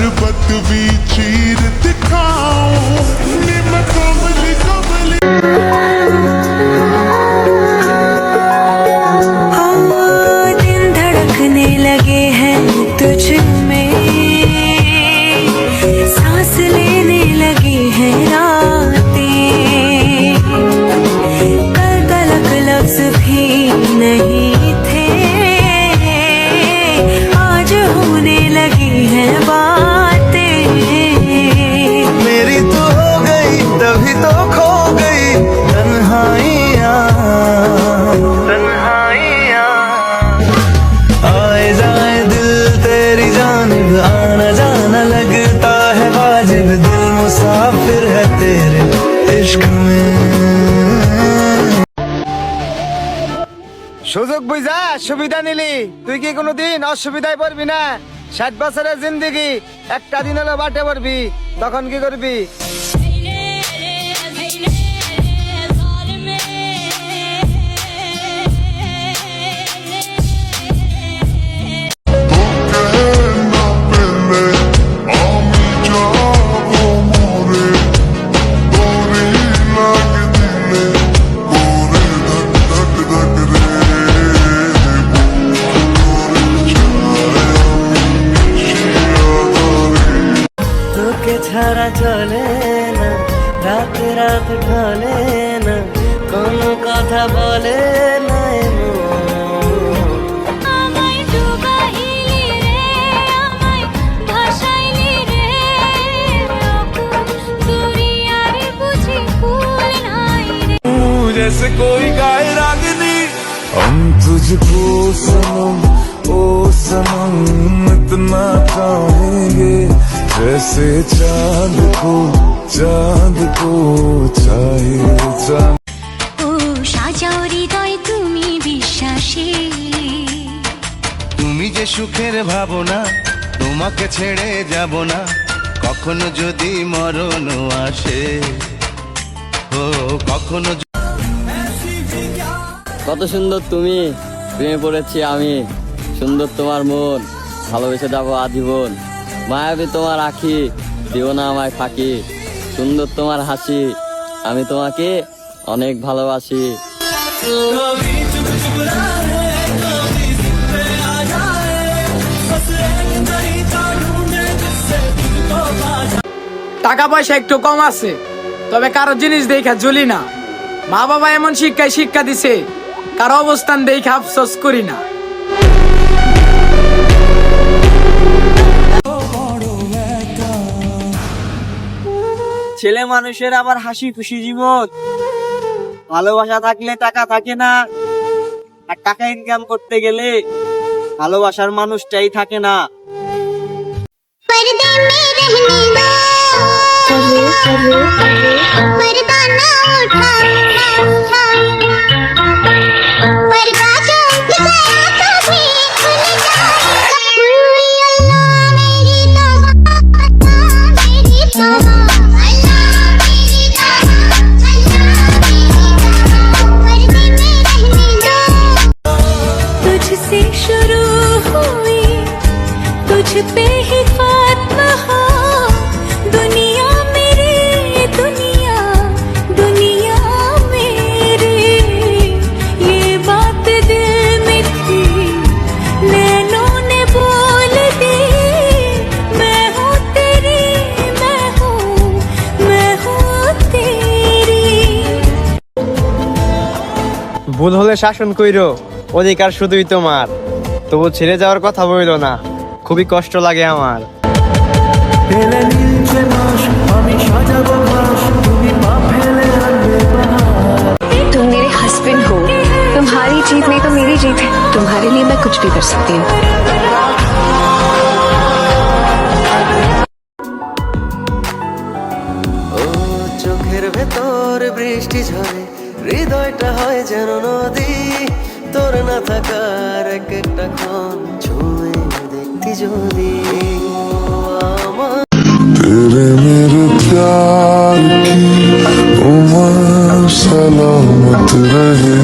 पर्वत भी चीर दिखाऊं निम कमली कमली। दिन धड़कने लगे हैं तुझ में, सांस लेने लगी हैं रातें, कल तलक लफ्ज भी नहीं थे, आज होने लगी हैं बातें। मेरी तो हो गई तभी तो खो गई तन्हाइयाँ तन्हाइयाँ। आए जाए दिल तेरी जानिब आना जाना लगता है वाजिब, दिल मुसाफिर है तेरे इश्क में। সুযোগ বুঝা সুবিধা নিলি, তুই কি কোনোদিন অসুবিধায় পড়বি না? 60 বছরের জিন্দেগি একটা দিন হলো বাটে পড়বি, তখন কি করবি? তোকে ছাড়া চলে না, রাত রাত ঢলে না, কোনো কথা বলে না আমায় ডুবাইলি রে, আমায় ভাসাইলি রে, দুনিয়ার বুঝি ফুল নাই রে। जैसे कोई गाए रागिनी हम तुझको सनम ओ सनम इतना चाहेंगे, जैसे चांद को चाहे चांद। ও সাজাও হৃদয় তুমি বিশ্বাসে, তুমি যে সুখের ভাবনা, তোমাকে ছেড়ে যাব না, কখনো যদি মরণ আসে, ও কখনো। কত সুন্দর তুমি, প্রেমে পড়েছি আমি, সুন্দর তোমার মন, ভালোবেসে যাবো আজীবন, মায়াবী তোমার আখি, দিও না আমায় ফাঁকি, সুন্দর তোমার হাসি, আমি তোমাকে অনেক ভালোবাসি। টাকা পয়সা একটু কম আছে, তবে কারো জিনিস দেখা জ্বলি না। মা বাবা এমন শিক্ষা দিছে, কারো অবস্থান দেখে আফসোস করি না। ছেলে মানুষের আবার হাসি খুশি জীবন, ভালোবাসা থাকলে টাকা থাকে না, আর টাকা ইনকাম করতে গেলে ভালোবাসার মানুষটাই থাকে না। पर्दे में रहने दो, पर्दा ना उठा, पर्दा जो उठ गया कभी खुल जाएगा। अल्लाह मेरी तौबा, मेरी तौबा, अल्लाह मेरी तौबा, पर्दे में रहने दो। तुझसे शुरू हुई, तुझ पे ही खात्मा हो, दुनिया मेरी दुनिया, दुनिया मेरी, ये बात दिल में थी, नैनों ने बोल दी, मैं हूँ तेरी, मैं हूँ तेरी। ভুল হলে শাসন কইরো, অধিকার শুধুই তোমার, তবু ছেড়ে যাওয়ার কথা বইলো না, খুবই কষ্ট লাগে আমার। तुम मेरे हस्बैंड हो, तुम्हारी जीत नहीं तो मेरी जीत है, तुम्हारे लिए मैं कुछ भी कर सकती हूँ। ও চোখের ভেতর বৃষ্টি ঝরে, হৃদয়টা হয় যেন নদী, তোর না থাকার এক একটা ক্ষণ ছুঁয়ে দেখতি যদি আমার। तेरे मेरे प्यार की उम्र सलामत रहे।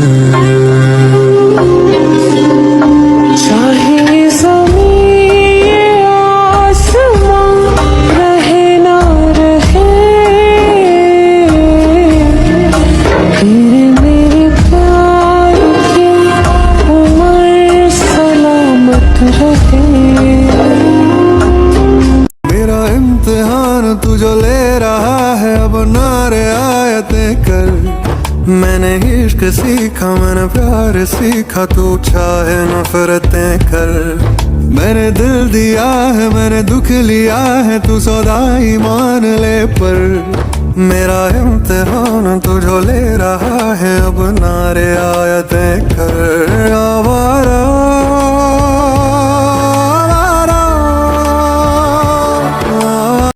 चाहे ज़मीन आसमां जो ले रहा है अब नारे आयतें कर। मैंने इश्क सीखा, मैंने प्यार सीखा, तू चाहे नफरतें कर। मैंने दिल दिया है, मैंने दुख लिया है, तू सौदाई मान ले। पर मेरा इम्तिहान तू जो ले रहा है अब नारे आयतें कर। आवारा